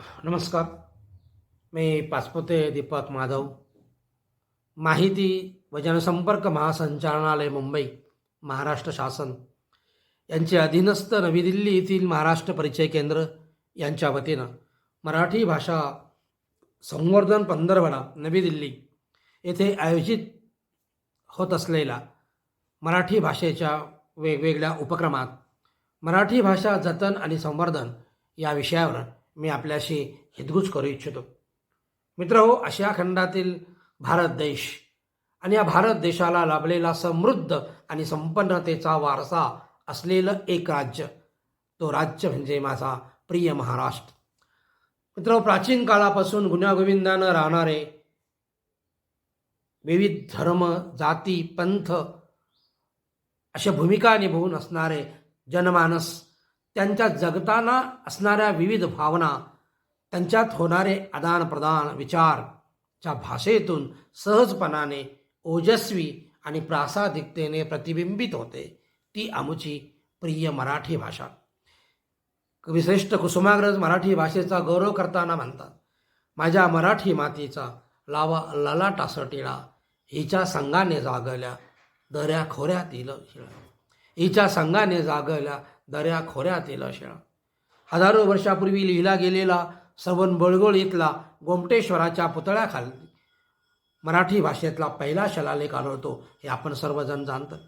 नमस्कार. मी पाचपुते दीपक माधव, माहिती व जनसंपर्क महासंचालनालय मुंबई, महाराष्ट्र शासन यांचे अधीनस्थ नवी दिल्ली येथील महाराष्ट्र परिचय केंद्र यांच्या वतीनं मराठी भाषा संवर्धन पंधरवडा नवी दिल्ली येथे आयोजित होत असलेला मराठी भाषेच्या वेगवेगळ्या उपक्रमात मराठी भाषा जतन आणि संवर्धन या विषयावर मी आपल्याशी हितगुज करू इच्छितो. मित्रहो, आशिया खंडातील भारत देश आणि या भारत देशाला लाभलेला समृद्ध आणि संपन्नतेचा वारसा असलेलं एक राज्य, तो राज्य म्हणजे माझा प्रिय महाराष्ट्र. मित्रहो, प्राचीन काळापासून गुण्यागोविंदानं राहणारे विविध धर्म, जाती, पंथ अशा भूमिका निभवून असणारे जनमानस, त्यांच्या जगताना असणाऱ्या विविध भावना, त्यांच्यात होणारे आदानप्रदान विचारच्या भाषेतून सहजपणाने, ओजस्वी आणि प्रासादिकतेने प्रतिबिंबित होते. ती आमची प्रिय मराठी भाषा. कविश्रेष्ठ कुसुमाग्रज मराठी भाषेचा गौरव करताना म्हणतात, माझ्या मराठी मातीचा लावा ललाटास टिळा, हिच्या संगाने जागल्या दऱ्या खोऱ्यातील शिळा. हिच्या संगाने जागल्या दऱ्या खोऱ्यातील शिळा. हजारो वर्षापूर्वी लिहिला गेलेला श्रवण बळगोळ इथला गोमटेश्वराच्या पुतळ्याखाली मराठी भाषेतला पहिला शिलालेख आढळतो, हे आपण सर्वजण जाणतात.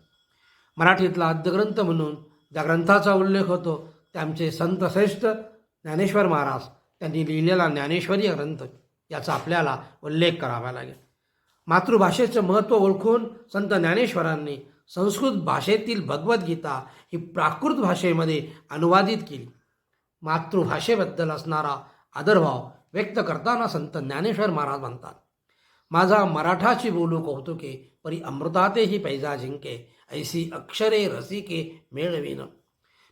मराठीतला आद्यग्रंथ म्हणून ज्या ग्रंथाचा उल्लेख होतो ते आमचे संत श्रेष्ठ ज्ञानेश्वर महाराज त्यांनी लिहिलेला ज्ञानेश्वरी ग्रंथ, याचा आपल्याला उल्लेख करावा लागेल. मातृभाषेचं महत्त्व ओळखून संत ज्ञानेश्वरांनी संस्कृत भाषेतील भगवद्गीता ही प्राकृत भाषेमध्ये अनुवादित केली. मातृभाषेबद्दल असणारा आदरभाव व्यक्त करताना संत ज्ञानेश्वर महाराज म्हणतात, माझा मराठाची बोलू कौतुके, परी अमृतातेही पैजा जिंके, ऐसी अक्षरे रसिके मेळवीन.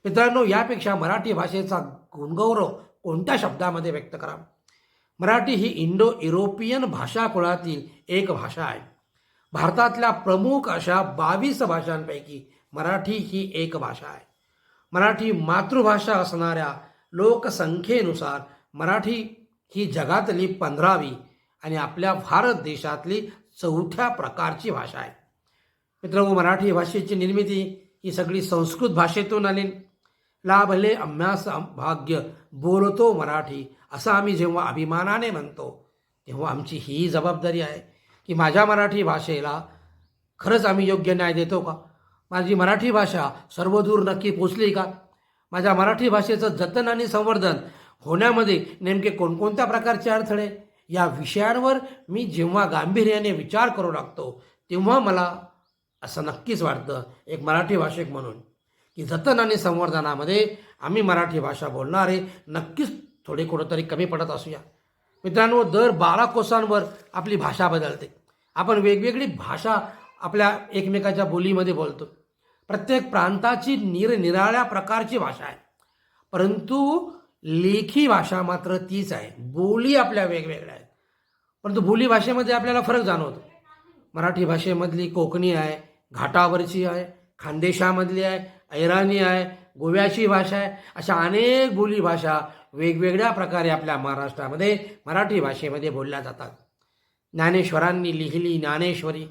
मित्रांनो, यापेक्षा मराठी भाषेचा गुणगौरव कोणत्या शब्दामध्ये व्यक्त करा? मराठी ही इंडो युरोपियन भाषा कुळातील एक भाषा आहे. भारतातल्या प्रमुख अशा 22 भाषांपैकी मराठी ही एक भाषा आहे. मराठी मातृभाषा असणाऱ्या लोकसंख्येनुसार मराठी ही जगातली 15वी आणि आपल्या भारत देशातली 4थ्या प्रकारची भाषा आहे. मित्रांनो, मराठी भाषेची निर्मिती ही सगळी संस्कृत भाषेतून आली. लाभले आम्हास भाग्य बोलतो मराठी, असं आम्ही जेव्हा अभिमानाने म्हणतो, तेव्हा आमची ही जबाबदारी आहे की माझ्या मराठी भाषेला खरंच आम्ही योग्य न्याय देतो का? माझी मराठी भाषा सर्वदूर नक्की पोचली का? माझ्या मराठी भाषेचं जतन आणि संवर्धन होण्यामध्ये नेमके कोणकोणत्या प्रकारचे अडथळे, या विषयांवर मी जेव्हा गांभीर्याने विचार करू लागतो, तेव्हा मला असं नक्कीच वाटतं एक मराठी भाषिक म्हणून की जतन आणि संवर्धनामध्ये आम्ही मराठी भाषा बोलणारे नक्कीच थोडे कुठंतरी कमी पडत असूया. मित्रांनो, दर 12 कोसांवर आपली भाषा बदलते. आपण वेगवेगळी भाषा आपल्या एकमेकाच्या बोलीमध्ये बोलतो. प्रत्येक प्रांताची निरनिराळ्या प्रकारची भाषा आहे, परंतु लेखी भाषा मात्र तीच आहे. बोली आपल्या वेगवेगळ्या आहेत, परंतु बोली भाषेमध्ये आपल्याला फरक जाणवतो. मराठी भाषेमधली कोकणी आहे, घाटावरची आहे, खानदेशामधली आहे, ऐराणी आहे, गोव्याची भाषा आहे. अशा अनेक बोली भाषा वेगवेगळ्या प्रकारे आपल्या महाराष्ट्रामध्ये मराठी भाषेमध्ये बोलल्या जातात. ज्ञानेश्वरांनी लिहिली ज्ञानेश्वरी,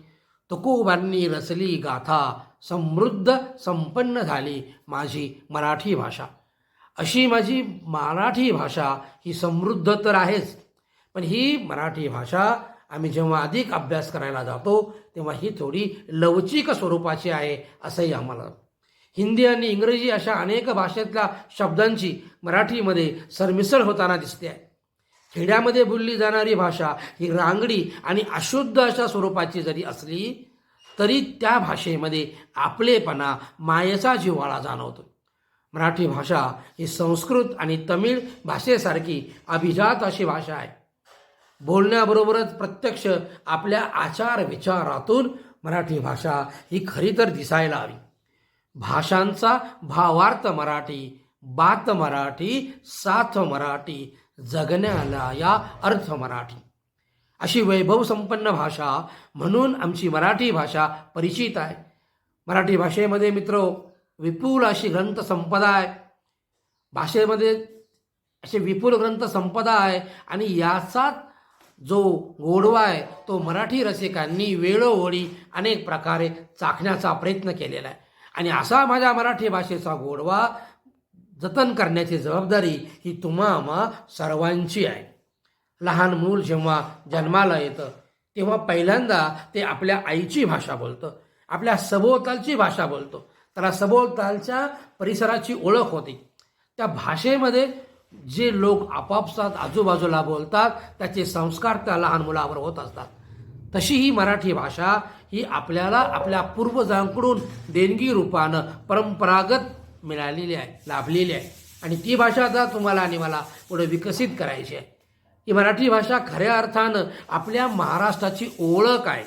तुकोबांनी रचली गाथा, समृद्ध संपन्न झाली माझी मराठी भाषा. अशी माझी मराठी भाषा ही समृद्ध तर आहेच, पण ही मराठी भाषा आम्ही जेव्हा अधिक अभ्यास करायला जातो तेव्हा ही थोडी लवचिक स्वरूपाची आहे असंही आम्हाला. हिंदी आणि इंग्रजी अशा अनेक भाषेतल्या शब्दांची मराठीमध्ये सरमिसळ होताना दिसते आहे. खेड्यामध्ये बोलली जाणारी भाषा ही रांगडी आणि अशुद्ध अशा स्वरूपाची जरी असली तरी त्या भाषेमध्ये आपलेपणा, मायेचा जिव्हाळा जाणवतो. मराठी भाषा ही संस्कृत आणि तमिळ भाषेसारखी अभिजात अशी भाषा आहे. बोलण्याबरोबरच प्रत्यक्ष आपल्या आचार विचारातून मराठी भाषा ही खरी तर दिसायला हवी. भाषांचा भावार्थ मराठी, बात मराठी, साथ मराठी, जगण्याला या अर्थ मराठी. अशी वैभव संपन्न भाषा म्हणून आमची मराठी भाषा परिचित आहे. मराठी भाषेमध्ये मित्र विपुल अशी ग्रंथ संपदा आहे. भाषेमध्ये असे विपुल ग्रंथ संपदा आहे आणि याचा जो गोडवा आहे तो मराठी रसिकांनी वेळोवेळी अनेक प्रकारे चाखण्याचा प्रयत्न केलेला आहे आणि असा माझ्या मराठी भाषेचा गोडवा जतन करण्याची जबाबदारी ही तुम्हा सर्वांची आहे. लहान मूल जेव्हा जन्माला येतं तेव्हा पहिल्यांदा ते आपल्या आईची भाषा बोलतं, आपल्या सभोवतालची भाषा बोलतो, त्याला सभोवतालच्या परिसराची ओळख होते. त्या भाषेमध्ये जे लोक आपापसात आजूबाजूला बोलतात त्याचे संस्कार त्या लहान मुलावर होत असतात. तशी ही मराठी भाषा ही आपल्याला आपल्या पूर्वजांकडून देणगी रूपानं परंपरागत मिळालेली आहे, लाभलेली आहे आणि ती भाषा आता तुम्हाला आणि मला पुढे विकसित करायची आहे. ही मराठी भाषा खऱ्या अर्थानं आपल्या महाराष्ट्राची ओळख आहे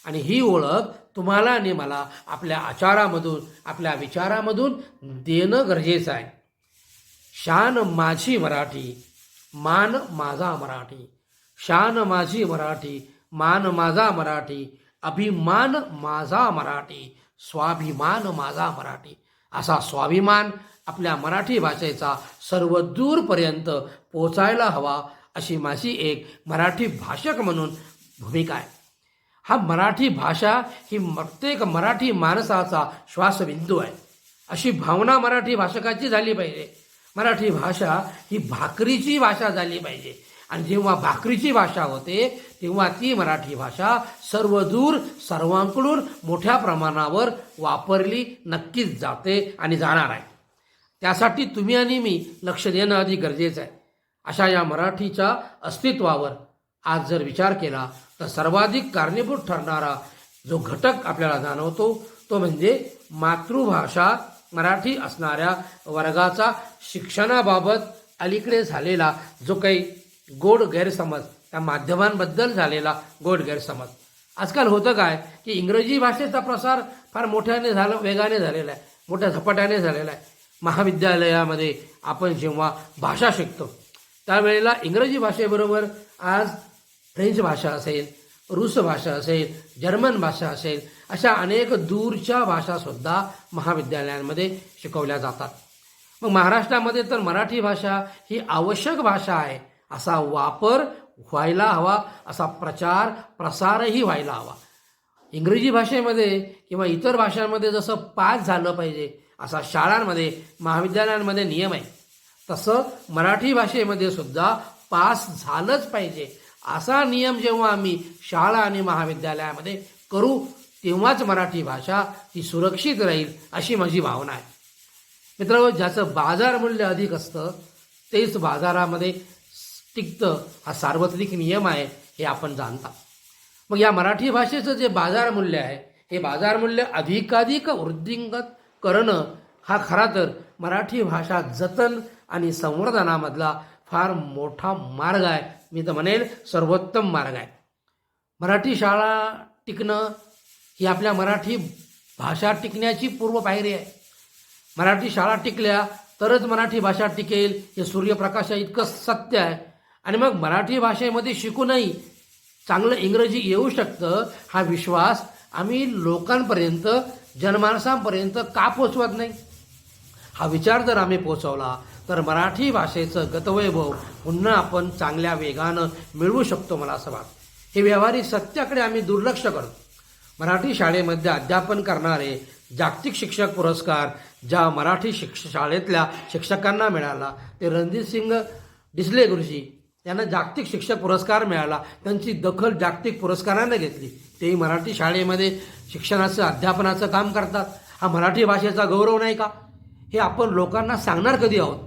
आणि ही ओळख तुम्हाला आणि मला आपल्या आचारामधून आपल्या विचारामधून देणं गरजेचं आहे. शान माझी मराठी, मान माझा मराठी. शान माझी मराठी, मान माझा मराठी. अभिमान माझा मराठी, स्वाभिमान माझा मराठी. असा स्वाभिमान आपल्या मराठी भाषेचा सर्व दूरपर्यंत पोचायला हवा अशी माझी एक मराठी भाषक म्हणून भूमिका आहे. हा मराठी भाषा ही प्रत्येक मराठी माणसाचा श्वासबिंदू आहे अशी भावना मराठी भाषकाची झाली पाहिजे. मराठी भाषा ही भाकरीची भाषा झाली पाहिजे आणि जेव्हा भाकरीची भाषा होते तेव्हा ती मराठी भाषा सर्वदूर सर्वांकडून मोठ्या प्रमाणावर वापरली नक्कीच जाते आणि जाणार आहे. त्यासाठी तुम्ही आणि मी लक्ष देणं अधिक गरजेचं आहे. अशा या मराठीच्या अस्तित्वावर आज जर विचार केला तर सर्वाधिक कारणीभूत ठरणारा जो घटक आपल्याला जाणवतो तो म्हणजे मातृभाषा मराठी असणाऱ्या वर्गाचा शिक्षणाबाबत अलीकडे झालेला जो काही गोड गैरसमज, त्या माध्यमांबद्दल झालेला गोड गैरसमज. आजकाल होतं काय की इंग्रजी भाषेचा प्रसार फार वेगाने झालेला आहे, मोठ्या झपाट्याने झालेला आहे. महाविद्यालयामध्ये आपण जेव्हा भाषा शिकतो त्यावेळेला इंग्रजी भाषेबरोबर आज फ्रेंच भाषा असेल, रूस भाषा असेल, जर्मन भाषा असेल, अशा अनेक दूरच्या भाषासुद्धा महाविद्यालयांमध्ये शिकवल्या जातात. मग महाराष्ट्रामध्ये तर मराठी भाषा ही आवश्यक भाषा आहे असा वापर व्हायला हवा, असा प्रचार प्रसारही व्हायला हवा. इंग्रजी भाषेमध्ये किंवा इतर भाषांमध्ये जसं पास झालं पाहिजे असा शाळांमध्ये महाविद्यालयांमध्ये नियम आहे, तसं मराठी भाषेमध्ये सुद्धा पास झालंच पाहिजे असा नियम जेव्हा आम्ही शाळा आणि महाविद्यालयामध्ये करू तेव्हाच मराठी भाषा ही सुरक्षित राहील अशी माझी भावना आहे. मित्रांनो, ज्याचं बाजार मूल्य अधिक असतं तेच बाजारामध्ये टिकतं हा सार्वत्रिक नियम आहे हे आपण जाणता. मग या मराठी भाषेचं जे बाजार मूल्य आहे हे बाजार मूल्य अधिकाधिक वृद्धिंगत करणं हा खरा तर मराठी भाषा जतन आणि संवर्धनामधला फार मोठा मार्ग आहे, मी तर म्हणेल सर्वोत्तम मार्ग आहे. मराठी शाळा टिकणं ही आपल्या मराठी भाषा टिकण्याची पूर्व पायरी आहे. मराठी शाळा टिकल्या तरच मराठी भाषा टिकेल हे सूर्यप्रकाशा इतकं सत्य आहे. आणि मग मराठी भाषेमध्ये शिकूनही चांगलं इंग्रजी येऊ शकतं हा विश्वास आम्ही लोकांपर्यंत, जनमानसांपर्यंत का पोचवत नाही? हा विचार जर आम्ही पोचवला तर मराठी भाषेचं गतवैभव पुन्हा आपण चांगल्या वेगानं मिळवू शकतो मला असं वाटतं. हे व्यावहारिक सत्याकडे आम्ही दुर्लक्ष करतो. मराठी शाळेमध्ये अध्यापन करणारे जागतिक शिक्षक पुरस्कार ज्या मराठी शाळेतल्या शिक्षकांना मिळाला ते रणजित सिंग डिसले गुरुजी यांना जागतिक शिक्षक पुरस्कार मिळाला. त्यांची दखल जागतिक पुरस्काराने घेतली. तेही मराठी शाळेमध्ये शिक्षणाचं अध्यापनाचं काम करतात. हा मराठी भाषेचा गौरव नाही का? हे आपण लोकांना सांगणार कधी आहोत?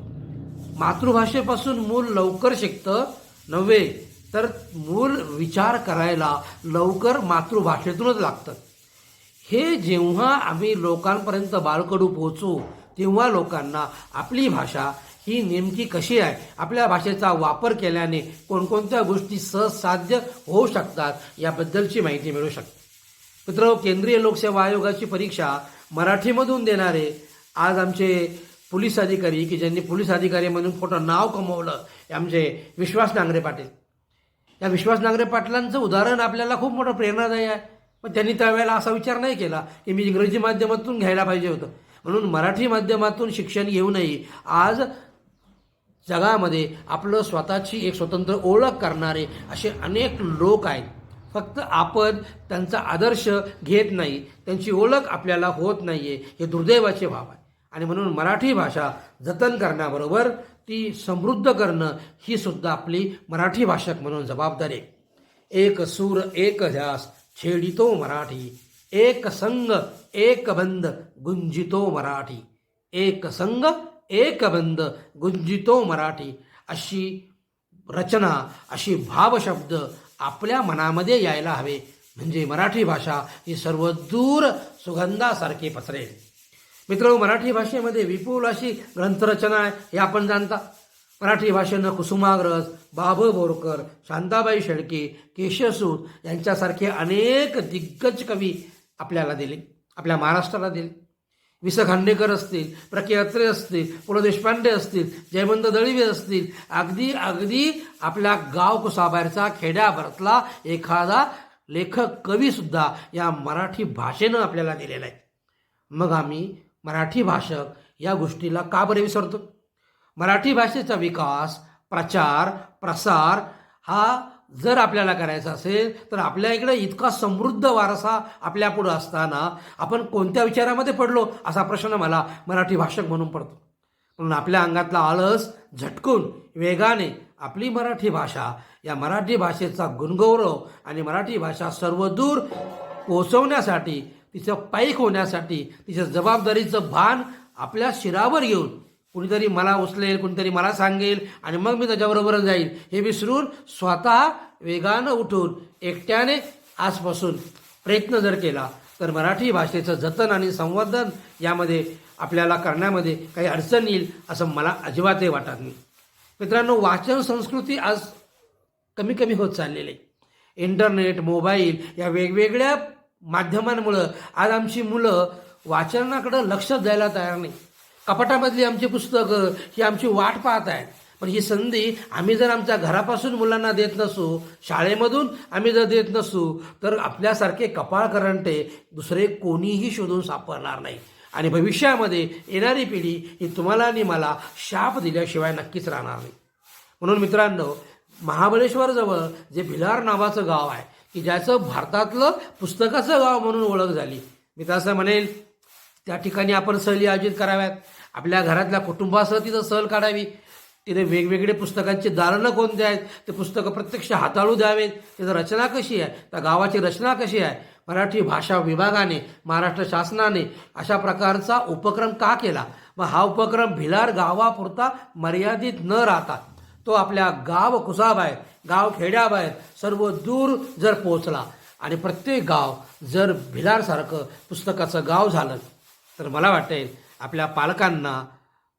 मातृभाषेपासून मूल लवकर शिकतं नव्हे तर मूल विचार करायला लवकर मातृभाषेतूनच लागतं. हे जेव्हा आम्ही लोकांपर्यंत बाळकडू पोहोचू तेव्हा लोकांना आपली भाषा ही नेमकी कशी आहे, आपल्या भाषेचा वापर केल्याने कोणकोणत्या गोष्टी सहज साध्य होऊ शकतात याबद्दलची माहिती मिळू शकते. मित्रांनो, केंद्रीय लोकसेवा आयोगाची परीक्षा मराठीमधून देणारे आज आमचे पोलीस अधिकारी की ज्यांनी पोलीस अधिकारी म्हणून मोठं नाव कमवलं हे आमचे विश्वास नांगरे पाटील. या विश्वास नांगरे पाटलांचं उदाहरण आपल्याला खूप मोठं प्रेरणादायी आहे. पण त्यांनी त्यावेळेला असा विचार नाही केला की मी इंग्रजी माध्यमातून घ्यायला पाहिजे होतं म्हणून मराठी माध्यमातून शिक्षण घेऊनही आज जगामध्ये आपलं स्वतःची एक स्वतंत्र ओळख करणारे असे अनेक लोक आहेत. फक्त आपण त्यांचा आदर्श घेत नाही, त्यांची ओळख आपल्याला होत नाही आहे, हे दुर्दैवाचे भाव आहे. आणि म्हणून मराठी भाषा जतन करण्याबरोबर ती समृद्ध करणं ही सुद्धा आपली मराठी भाषक म्हणून जबाबदारी आहे. एक सूर एक ध्यास छेडितो मराठी, एक संग एक बंद गुंजितो मराठी, एक संग एक बंद गुंजितो मराठी, अशी रचना, अशी भावशब्द आपल्या मनामध्ये यायला हवे. म्हणजे मराठी भाषा ही सर्वदूर सुगंधासारखी पसरेल. मित्रांनो, मराठी भाषेमध्ये विपुल अशी ग्रंथरचना आहे हे आपण जाणता. मराठी भाषेनं कुसुमाग्रज, बाब बोरकर, शांताबाई शेळके, केशवसूत यांच्यासारखे अनेक दिग्गज कवी आपल्याला दिले, आपल्या महाराष्ट्राला दिले. वि स खांडेकर असतील, प्र के अत्रे असतील, पु ल देशपांडे असतील, जयवंत दळवी असतील, अगदी अगदी आपल्या गाव कुसाबाहेरचा खेड्याभरातला एखादा लेखक कवीसुद्धा या मराठी भाषेनं आपल्याला दिलेला आहे. मग आम्ही मराठी भाषक या गोष्टीला का बरे विसरतो? मराठी भाषेचा विकास, प्रचार, प्रसार हा जर आपल्याला करायचा असेल तर आपल्या इकडे इतका समृद्ध वारसा आपल्यापुढं असताना आपण कोणत्या विचारामध्ये पडलो असा प्रश्न मला मराठी भाषक म्हणून पडतो. म्हणून आपल्या अंगातला आळस झटकून वेगाने आपली मराठी भाषा, या मराठी भाषेचा गुणगौरव आणि मराठी भाषा सर्वदूर पोहोचवण्यासाठी, तिचं पाईक होण्यासाठी, तिच्या जबाबदारीचं भान आपल्या शिरावर घेऊन कुणीतरी मला उचलेल, कुणीतरी मला सांगेल आणि मग मी त्याच्याबरोबर जाईल हे विसरून स्वतः वेगानं उठून एकट्याने आजपासून प्रयत्न जर केला तर मराठी भाषेचं जतन आणि संवर्धन यामध्ये आपल्याला करण्यामध्ये काही अडचण येईल असं मला अजिबातही वाटत नाही. मित्रांनो, वाचन संस्कृती आज कमी कमी होत चाललेली आहे. इंटरनेट, मोबाईल या वेगवेगळ्या माध्यमांमुळं आज आमची मुलं वाचनाकडं लक्ष द्यायला तयार नाही. कपाटामधली आमची पुस्तकं ही आमची वाट पाहत आहेत. पण ही संधी आम्ही जर आमच्या घरापासून मुलांना देत नसू, शाळेमधून आम्ही जर देत नसू तर आपल्यासारखे कपाळ करंटे दुसरे कोणीही शोधून सापडणार नाही. आणि भविष्यामध्ये येणारी पिढी ही तुम्हाला आणि मला शाप दिल्याशिवाय नक्कीच राहणार नाही. म्हणून मित्रांनो, महाबळेश्वरजवळ जे भिलार नावाचं गाव आहे की ज्याचं भारतातलं पुस्तकाचं गाव म्हणून ओळख झाली, मी तर असं म्हणेल त्या ठिकाणी आपण सहली आयोजित कराव्यात. आपल्या घरातल्या कुटुंबासह तिथं सहल काढावी. तिथे वेगवेगळे पुस्तकांची दालनं कोणते आहेत, ते पुस्तकं प्रत्यक्ष हाताळू द्यावेत. त्याची रचना कशी आहे, त्या गावाची रचना कशी आहे, मराठी भाषा विभागाने, महाराष्ट्र शासनाने अशा प्रकारचा उपक्रम का केला, मग हा उपक्रम भिलार गावापुरता मर्यादित न राहता तो आपल्या गाव कुसाबाहेर, गाव खेड्याबाहेर सर्व दूर जर पोहोचला आणि प्रत्येक गाव जर भिलारसारखं पुस्तकाचं गाव झालं तर मला वाटेल आपल्या पालकांना,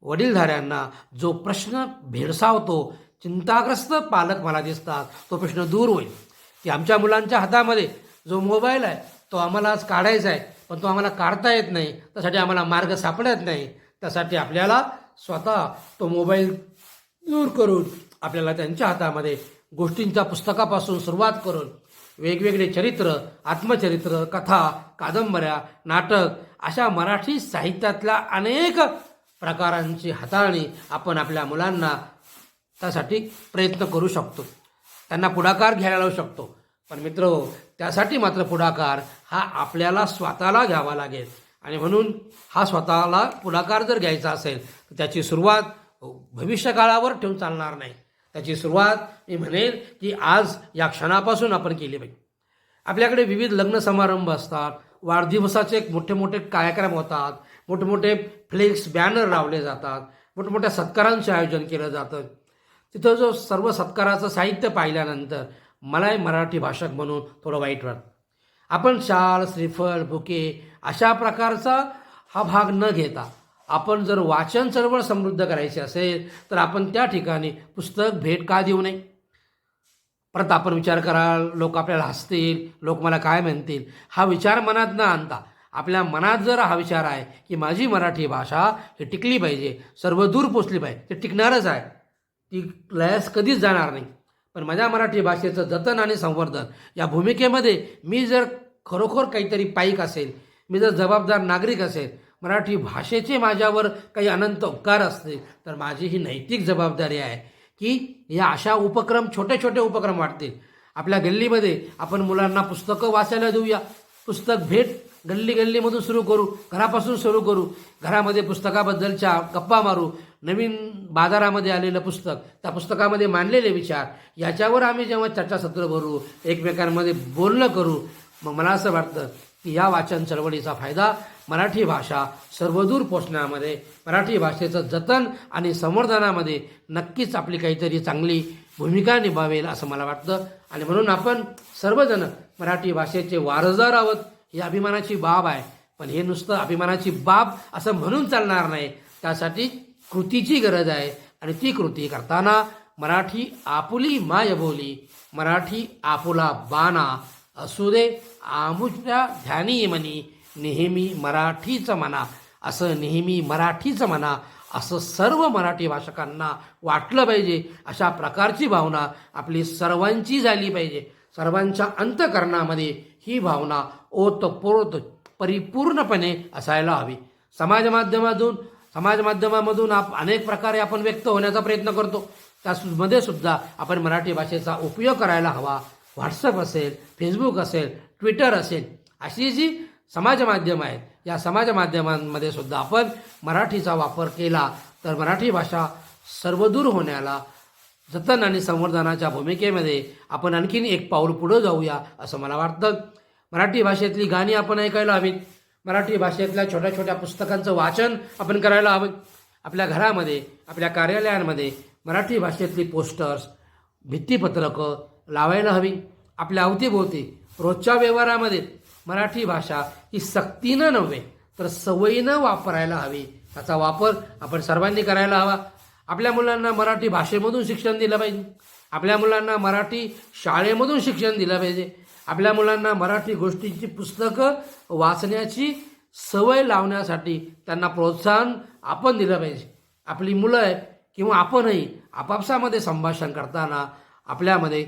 वडीलधाऱ्यांना जो प्रश्न भेडसावतो, चिंताग्रस्त पालक मला दिसतात, तो प्रश्न दूर होईल की आमच्या मुलांच्या हातामध्ये जो मोबाईल आहे तो आम्हाला आज काढायचा आहे, पण तो आम्हाला काढता येत नाही, त्यासाठी आम्हाला मार्ग सापडत नाही. त्यासाठी आपल्याला स्वतः तो मोबाईल दूर करून आपल्याला त्यांच्या हातामध्ये गोष्टींच्या पुस्तकापासून सुरुवात करून वेगवेगळे चरित्र, आत्मचरित्र, कथा, कादंबऱ्या, नाटक अशा मराठी साहित्यातल्या अनेक प्रकारांची हाताळणी आपण आपल्या मुलांना त्यासाठी प्रयत्न करू शकतो, त्यांना पुढाकार घ्यायला लावू शकतो. पण मित्रहो, त्यासाठी मात्र पुढाकार हा आपल्याला स्वतःला घ्यावा लागेल. आणि म्हणून हा स्वतःला पुढाकार जर घ्यायचा असेल तर त्याची सुरुवात भविष्यकाळावर ठेवून चालणार नाही. त्याची सुरुवात मी म्हणेल की आज या क्षणापासून आपण केली पाहिजे. आपल्याकडे विविध लग्न समारंभ असतात, वाढदिवसाचे मोठे मोठे कार्यक्रम होतात, मोठमोठे फ्लेक्स, बॅनर लावले जातात, मोठमोठ्या सत्कारांचे आयोजन केलं जातं. तिथं जो सर्व सत्काराचं साहित्य पाहिल्यानंतर मलाही मराठी भाषक म्हणून थोडं वाईट वाटतं. आपण शाल, श्रीफळ, बुके अशा प्रकारचा हा भाग न घेता आपण जर वाचन चळवळ समृद्ध करायची असेल तर आपण त्या ठिकाणी पुस्तक भेट का देऊ नये? परत आपण विचार कराल, लोक आपल्याला हसतील, लोक मला काय म्हणतील, हा विचार मनात न आणता आपल्या मनात जर हा विचार आहे की माझी मराठी भाषा ही टिकली पाहिजे, सर्वदूर पोचली पाहिजे, ते टिकणारच आहे, ती लयास कधीच जाणार नाही. पण माझ्या मराठी भाषेचं जतन आणि संवर्धन या भूमिकेमध्ये मी जर खरोखर काहीतरी पाईक असेल, मी जर जबाबदार नागरिक असेल, मराठी भाषेचे माझ्यावर काही अनंत उपकार असतील तर माझी ही नैतिक जबाबदारी आहे की या अशा उपक्रम, छोटे छोटे उपक्रम वाटतील. आपल्या गल्लीमध्ये आपण मुलांना पुस्तकं वाचायला देऊया. पुस्तक भेट गल्ली गल्लीमधून सुरू करू, घरापासून सुरू करू. घरामध्ये पुस्तकाबद्दलच्या गप्पा मारू. नवीन बाजारामध्ये आलेलं पुस्तक, त्या पुस्तकामध्ये मांडलेले विचार, याच्यावर आम्ही जेव्हा चर्चासत्र भरू, एकमेकांमध्ये बोलणं करू, मग मला असं वाटतं की या वाचन चळवळीचा फायदा मराठी भाषा सर्वदूर पोचण्यामध्ये, मराठी भाषेचं जतन आणि संवर्धनामध्ये नक्कीच आपली काहीतरी चांगली भूमिका निभावेल असं मला वाटतं. आणि म्हणून आपण सर्वजण मराठी भाषेचे वारसदार आहोत, ही अभिमानाची बाब आहे. पण हे नुसतं अभिमानाची बाब असं म्हणून चालणार नाही, त्यासाठी कृतीची गरज आहे. आणि ती कृती करताना मराठी आपुली मायबोली, मराठी आपुला बाणा, असू दे आमुच्या ध्यानी मनी, नेहमी मराठीच म्हणा, असं नेहमी मराठीच म्हणा, असं सर्व मराठी भाषकांना वाटलं पाहिजे. अशा प्रकारची भावना आपली सर्वांची झाली पाहिजे. सर्वांच्या अंतःकरणामध्ये ही भावना ओतप्रोत परिपूर्णपणे असायला हवी. समाज माध्यमामधून अनेक प्रकारे आपण व्यक्त होण्याचा प्रयत्न करतो. त्यामध्ये सुद्धा आपण मराठी भाषेचा उपयोग करायला हवा. व्हॉट्सअप असेल, फेसबुक असेल, ट्विटर असेल, अशी जी समाज माध्यमं आहेत, या समाज माध्यमांमध्ये सुद्धा आपण मराठीचा वापर केला तर मराठी भाषा सर्वदूर होण्याला, जतन आणि संवर्धनाच्या भूमिकेमध्ये आपण आणखीन एक पाऊल पुढे जाऊया असं मला वाटतं. मराठी भाषेतली गाणी आपण ऐकायला हवीत. मराठी भाषेतल्या छोट्या छोट्या पुस्तकांचं वाचन आपण करायला हवं. आपल्या घरामध्ये, आपल्या कार्यालयांमध्ये मराठी भाषेतली पोस्टर्स, भित्तीपत्रकं लावायला हवी. आपल्या अवतीभोवती रोजच्या व्यवहारामध्ये मराठी भाषा ही सक्तीनं नव्हे तर सवयीनं वापरायला हवी. त्याचा वापर आपण सर्वांनी करायला हवा. आपल्या मुलांना मराठी भाषेमधून शिक्षण दिलं पाहिजे. आपल्या मुलांना मराठी शाळेमधून शिक्षण दिलं पाहिजे. आपल्या मुलांना मराठी गोष्टींची पुस्तकं वाचण्याची सवय लावण्यासाठी त्यांना प्रोत्साहन आपण दिलं पाहिजे. आपली मुलं आहे किंवा आपणही आपापसामध्ये संभाषण करताना आपल्यामध्ये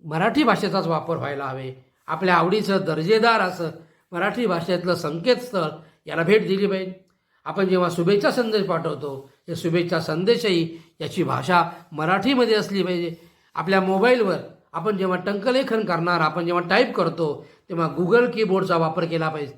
मराठी भाषेचाच वापर व्हायला हवे. आपल्या आवडीचं दर्जेदार असं मराठी भाषेतलं संकेतस्थळ याला भेट दिली पाहिजे. आपण जेव्हा शुभेच्छा संदेश पाठवतो, हे शुभेच्छा संदेशही याची भाषा मराठीमध्ये असली पाहिजे. आपल्या मोबाईलवर आपण जेव्हा टंकलेखन करणार, आपण जेव्हा टाईप करतो, तेव्हा गुगल कीबोर्डचा वापर केला पाहिजे.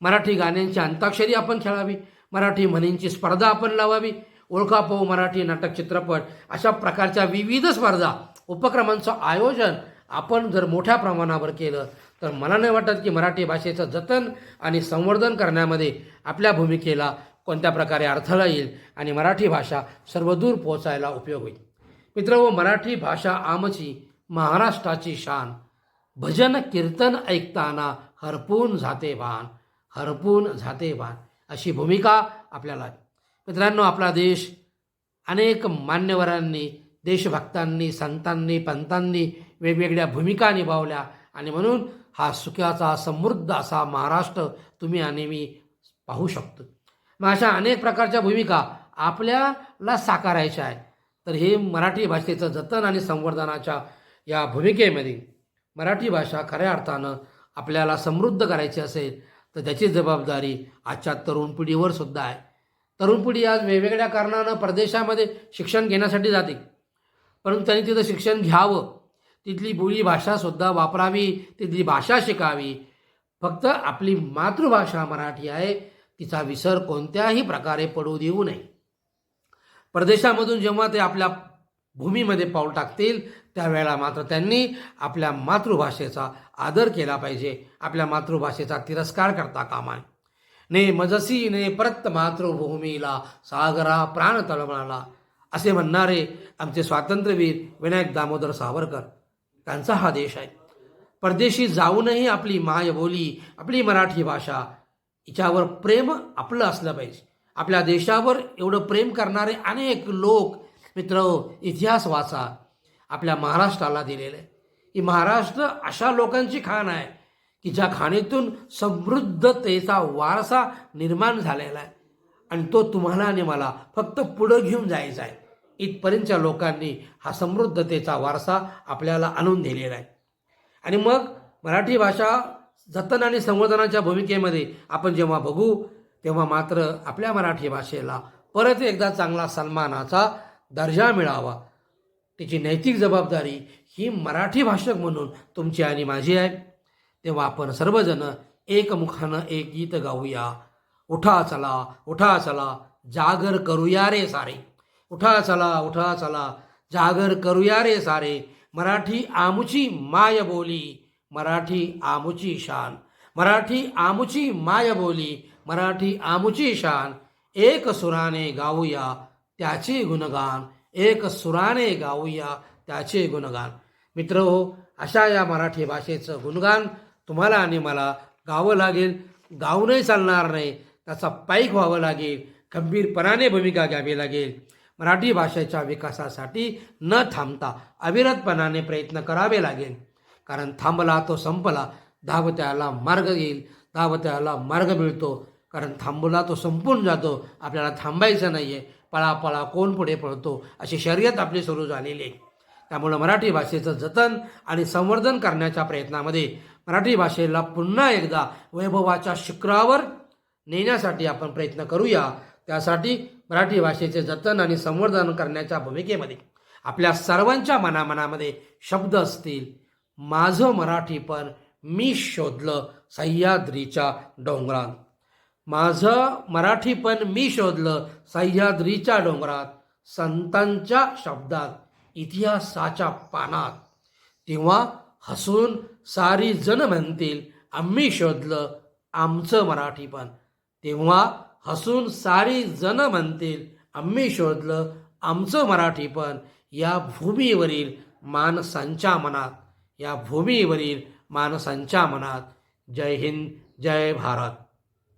मराठी गाण्यांची अंताक्षरी आपण खेळावी. मराठी म्हणींची स्पर्धा आपण लावावी. ओळखा पाहू मराठी नाटक, चित्रपट, अशा प्रकारच्या विविध स्पर्धा, उपक्रमांचं आयोजन आपण जर मोठ्या प्रमाणावर केलं तर मला नाही वाटत की मराठी भाषेचं जतन आणि संवर्धन करण्यामध्ये आपल्या भूमिकेला कोणत्या प्रकारे अडथळा येईल आणि मराठी भाषा सर्वदूर पोहोचायला उपयोग होईल. मित्रहो, मराठी भाषा आमची महाराष्ट्राची शान, भजन कीर्तन ऐकताना हरपून जाते भान, हरपून जाते भान, अशी भूमिका आपल्याला. मित्रांनो, आपला देश अनेक मान्यवरांनी, देशभक्तांनी, संतांनी, पंतांनी वेगवेगळ्या भूमिका निभावल्या आणि म्हणून हा सुखाचा समृद्ध असा महाराष्ट्र तुम्ही आणि मी पाहू शकतो. मग अशा अनेक प्रकारच्या भूमिका आपल्याला साकारायच्या आहे. तर हे मराठी भाषेचं जतन आणि संवर्धनाच्या या भूमिकेमध्ये मराठी भाषा खऱ्या अर्थानं आपल्याला समृद्ध करायची असेल तर त्याची जबाबदारी आजच्या तरुण पिढीवर सुद्धा आहे. तरुण पिढी आज वेगवेगळ्या कारणानं परदेशामध्ये शिक्षण घेण्यासाठी जाते, परंतु त्यांनी तिथं शिक्षण घ्यावं, तिथली बोली भाषासुद्धा वापरावी, तिथली भाषा शिकावी. फक्त आपली मातृभाषा मराठी आहे, तिचा विसर कोणत्याही प्रकारे पडू देऊ नये. परदेशामधून जेव्हा ते आपल्या भूमीमध्ये पाऊल टाकतील त्यावेळेला मात्र त्यांनी आपल्या मातृभाषेचा आदर केला पाहिजे. आपल्या मातृभाषेचा तिरस्कार करता कामा नये. ने मजसी ने परत मातृभूमीला, सागरा प्राण तळमळाला, असे म्हणणारे आमचे स्वातंत्र्यवीर विनायक दामोदर सावरकर, त्यांचा हा देश आहे. परदेशी जाऊनही आपली मायबोली, आपली मराठी भाषा, हिच्यावर प्रेम आपलं असलं पाहिजे. आपल्या देशावर एवढं प्रेम करणारे अनेक लोक, मित्र, इतिहास वाचा, आपल्या महाराष्ट्राला दिलेलं आहे. ही महाराष्ट्र अशा लोकांची खाण आहे की ज्या खाणीतून समृद्धतेचा वारसा निर्माण झालेला आहे आणि तो तुम्हाला आणि मला फक्त पुढं घेऊन जायचा आहे. इथपर्यंतच्या लोकांनी हा समृद्धतेचा वारसा आपल्याला आणून दिलेला आहे. आणि मग मराठी भाषा जतन आणि संवर्धनाच्या भूमिकेमध्ये आपण जेव्हा बघू तेव्हा मात्र आपल्या मराठी भाषेला परत एकदा चांगला सन्मानाचा दर्जा मिळावा. तिची नैतिक जबाबदारी ही मराठी भाषक म्हणून तुमची आणि माझी आहे. तेव्हा आपण सर्वजण एकमुखानं एक गीत गाऊया. उठा चला, उठा चला, जागर करूया रे सारे. उठा चला, जागर करूया रे सारे. मराठी आमुची माय बोली, मराठी आमुची शान. मराठी आमुची माय बोली, मराठी आमुची शान. एक सुराने गाऊया त्याचे गुणगान, एक सुराने गाऊया त्याचे गुणगान. मित्रहो, अशा या मराठी भाषेचं गुणगान तुम्हाला आणि मला गावं लागेल. गाऊनही चालणार नाही, त्याचा पाईक व्हावं लागेल. खंबीरपणाने भूमिका घ्यावी लागेल. मराठी भाषेच्या विकासासाठी न थांबता अविरतपणाने प्रयत्न करावे लागेल. कारण थांबला तो संपला, धावत्याला मार्ग येईल, धावत्याला मार्ग मिळतो. कारण थांबला तो संपून जातो. आपल्याला थांबायचं नाही आहे. पळापळा कोण पुढे पळतो अशी शर्यत आपली सुरू झालेली आहे. त्यामुळं मराठी भाषेचं जतन आणि संवर्धन करण्याच्या प्रयत्नामध्ये मराठी भाषेला पुन्हा एकदा वैभवाच्या शिखरावर नेण्यासाठी आपण प्रयत्न करूया. त्यासाठी मराठी भाषेचे जतन आणि संवर्धन करण्याच्या भूमिकेमध्ये आपल्या सर्वांच्या मनामध्ये शब्द असतील. माझं मराठीपण मी शोधलं सह्याद्रीच्या डोंगरात. माझं मराठीपण मी शोधलं सह्याद्रीच्या डोंगरात. संतांच्या शब्दात, इतिहासाच्या पानात. तेव्हा हसून सारी जण म्हणतील आम्ही शोधलं आमचं मराठीपण. तेव्हा हसून सारी जण म्हणतील आम्ही शोधलं आमचं मराठीपण. या भूमीवरील माणसांच्या मनात, या भूमीवरील माणसांच्या मनात. जय हिंद, जय भारत.